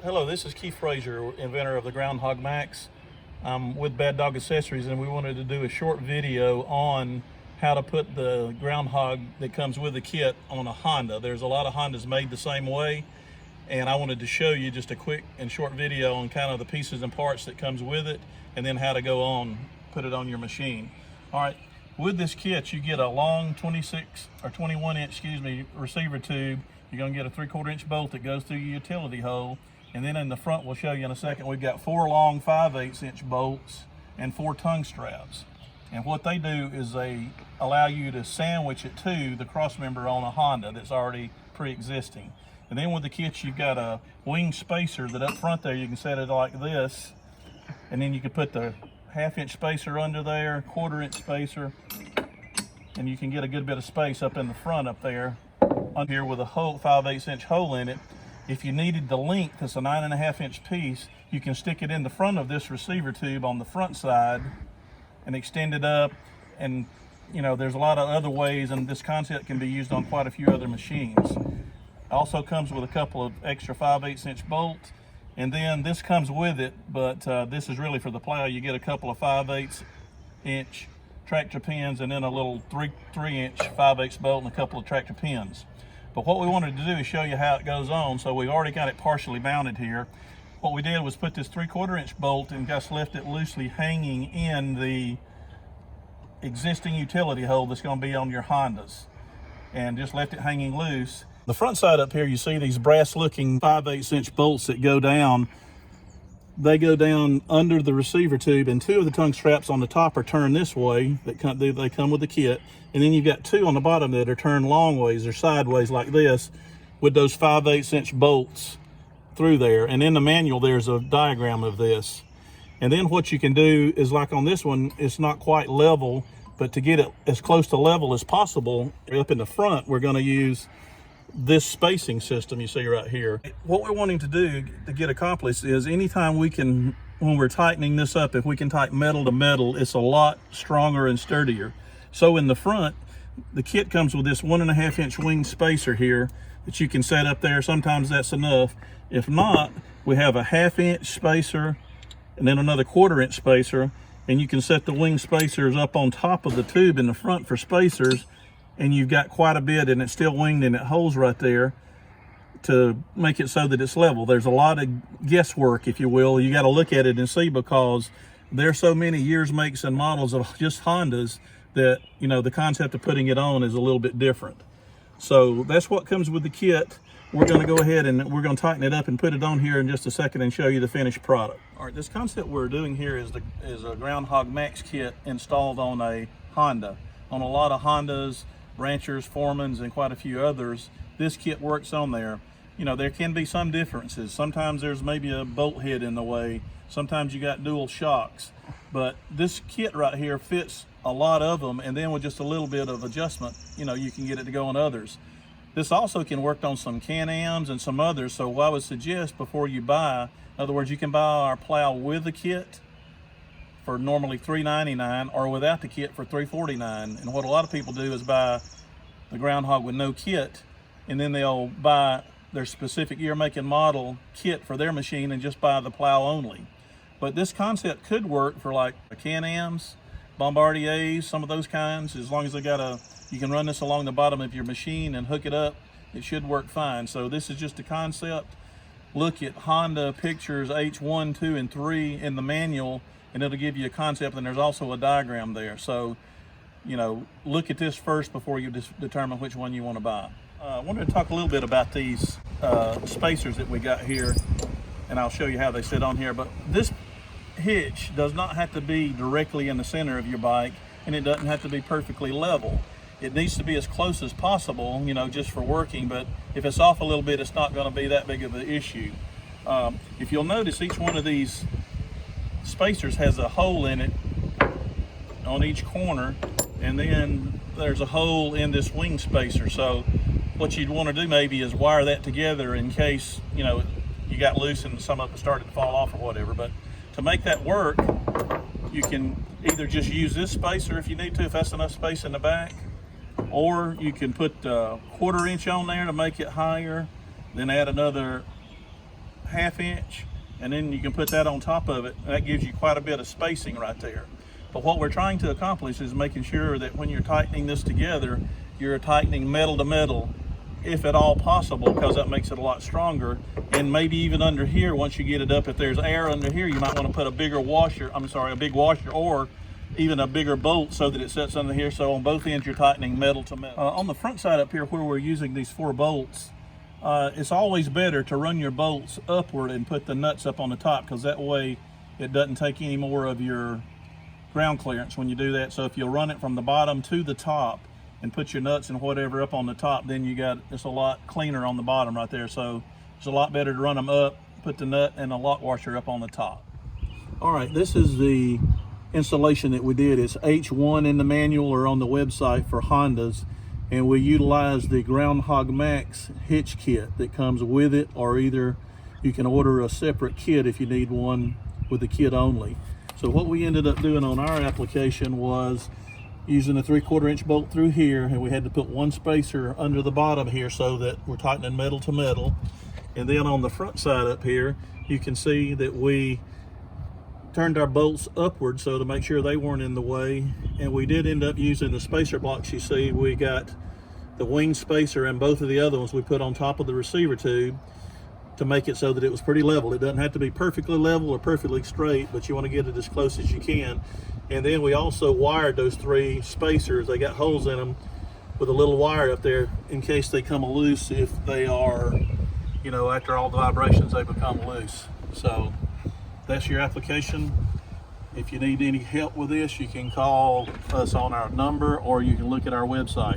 Hello, this is Keith Frazier, inventor of the Groundhog Max. I'm with Bad Dog Accessories, and we wanted to do a short video on how to put the Groundhog that comes with the kit on a Honda. There's a lot of Hondas made the same way, and I wanted to show you just a quick and short video on kind of the pieces and parts that comes with it, and then how to go on, put it on your machine. All right, with this kit, you get a long 26 or 21 inch, receiver tube. You're gonna get a 3/4 inch bolt that goes through your utility hole. And then in the front, we'll show you in a second, we've got 4 long 5/8 inch bolts and 4 tongue straps. And what they do is they allow you to sandwich it to the cross member on a Honda that's already pre-existing. And then with the kit, you've got a wing spacer that up front there, you can set it like this. And then you can put the 1/2 inch spacer under there, 1/4 inch spacer, and you can get a good bit of space up in the front up there. On here with a hole, 5/8 inch hole in it. If you needed the length, it's a 9.5 inch piece, you can stick it in the front of this receiver tube on the front side and extend it up. And you know, there's a lot of other ways, and this concept can be used on quite a few other machines. It also comes with a couple of extra 5/8 inch bolts, and then this comes with it, but this is really for the plow. You get a couple of 5/8 inch tractor pins, and then a little 3 inch 5/8 bolt and a couple of tractor pins. But what we wanted to do is show you how it goes on. So we've already got it partially mounted here. What we did was put this 3/4 inch bolt and just left it loosely hanging in the existing utility hole that's going to be on your Hondas, and just left it hanging loose. The front side up here, you see these brass looking 5/8 inch bolts that go down. They go down under the receiver tube, and 2 of the tongue straps on the top are turned this way. They come with the kit. And then you've got 2 on the bottom that are turned long ways or sideways like this, with those 5/8 inch bolts through there. And in the manual, there's a diagram of this. And then what you can do is, like on this one, it's not quite level, but to get it as close to level as possible, up in the front, we're gonna use this spacing system you see right here. What we're wanting to do to get accomplished is anytime we can, when we're tightening this up, if we can tighten metal to metal, it's a lot stronger and sturdier. So in the front, the kit comes with this 1.5 inch wing spacer here that you can set up there. Sometimes that's enough. If not, we have a 1/2 inch spacer and then another 1/4 inch spacer, and you can set the wing spacers up on top of the tube in the front for spacers, and you've got quite a bit, and it's still winged and it holds right there to make it so that it's level. There's a lot of guesswork, if you will. You got to look at it and see, because there's so many years, makes, and models of just Hondas that, you know, the concept of putting it on is a little bit different. So that's what comes with the kit. We're going to go ahead and we're going to tighten it up and put it on here in just a second and show you the finished product. All right, this concept we're doing here is a Groundhog Max kit installed on a Honda. On a lot of Hondas, Ranchers, Foremans, and quite a few others, this kit works on there. You know, there can be some differences. Sometimes there's maybe a bolt head in the way. Sometimes you got dual shocks. But this kit right here fits a lot of them, and then with just a little bit of adjustment, you know, you can get it to go on others. This also can work on some Can-Ams and some others. So what I would suggest before you buy, in other words, you can buy our plow with the kit for normally $3.99, or without the kit for $3.49. And what a lot of people do is buy the Groundhog with no kit, and then they'll buy their specific year, make, and model kit for their machine and just buy the plow only. But this concept could work for like Can-Ams, Bombardiers, some of those kinds. As long as they got you can run this along the bottom of your machine and hook it up, it should work fine. So this is just a concept. Look at Honda pictures H1, 2, and 3 in the manual, and it'll give you a concept, and there's also a diagram there. So, you know, look at this first before you determine which one you want to buy. I wanted to talk a little bit about these spacers that we got here, and I'll show you how they sit on here. But this hitch does not have to be directly in the center of your bike, and it doesn't have to be perfectly level. It needs to be as close as possible, you know, just for working, but if it's off a little bit, it's not going to be that big of an issue. If you'll notice, each one of these spacers has a hole in it on each corner, and then there's a hole in this wing spacer. So what you'd want to do maybe is wire that together in case, you know, you got loose and some of it started to fall off or whatever. But to make that work, you can either just use this spacer if you need to, if that's enough space in the back, or you can put a 1/4 inch on there to make it higher, then add another 1/2 inch, and then you can put that on top of it. That gives you quite a bit of spacing right there. But what we're trying to accomplish is making sure that when you're tightening this together, you're tightening metal to metal, if at all possible, because that makes it a lot stronger. And maybe even under here, once you get it up, if there's air under here, you might want to put a bigger washer, a big washer, or even a bigger bolt so that it sits under here. So on both ends, you're tightening metal to metal. On the front side up here where we're using these 4 bolts, it's always better to run your bolts upward and put the nuts up on the top, because that way it doesn't take any more of your ground clearance when you do that. So if you'll run it from the bottom to the top and put your nuts and whatever up on the top, then it's a lot cleaner on the bottom right there. So it's a lot better to run them up, put the nut and a lock washer up on the top. All right, this is the installation that we did. It's H1 in the manual or on the website for Hondas, and we utilize the Groundhog Max hitch kit that comes with it, or either you can order a separate kit if you need one with the kit only. So what we ended up doing on our application was using a 3/4 inch bolt through here, and we had to put 1 spacer under the bottom here so that we're tightening metal to metal. And then on the front side up here, you can see that we turned our bolts upward so to make sure they weren't in the way. And we did end up using the spacer blocks. You see, we got the wing spacer and both of the other ones we put on top of the receiver tube to make it so that it was pretty level. It doesn't have to be perfectly level or perfectly straight, but you want to get it as close as you can. And then we also wired those 3 spacers. They got holes in them with a little wire up there in case they come loose, if they are, after all the vibrations, they become loose. So that's your application. If you need any help with this, you can call us on our number, or you can look at our website.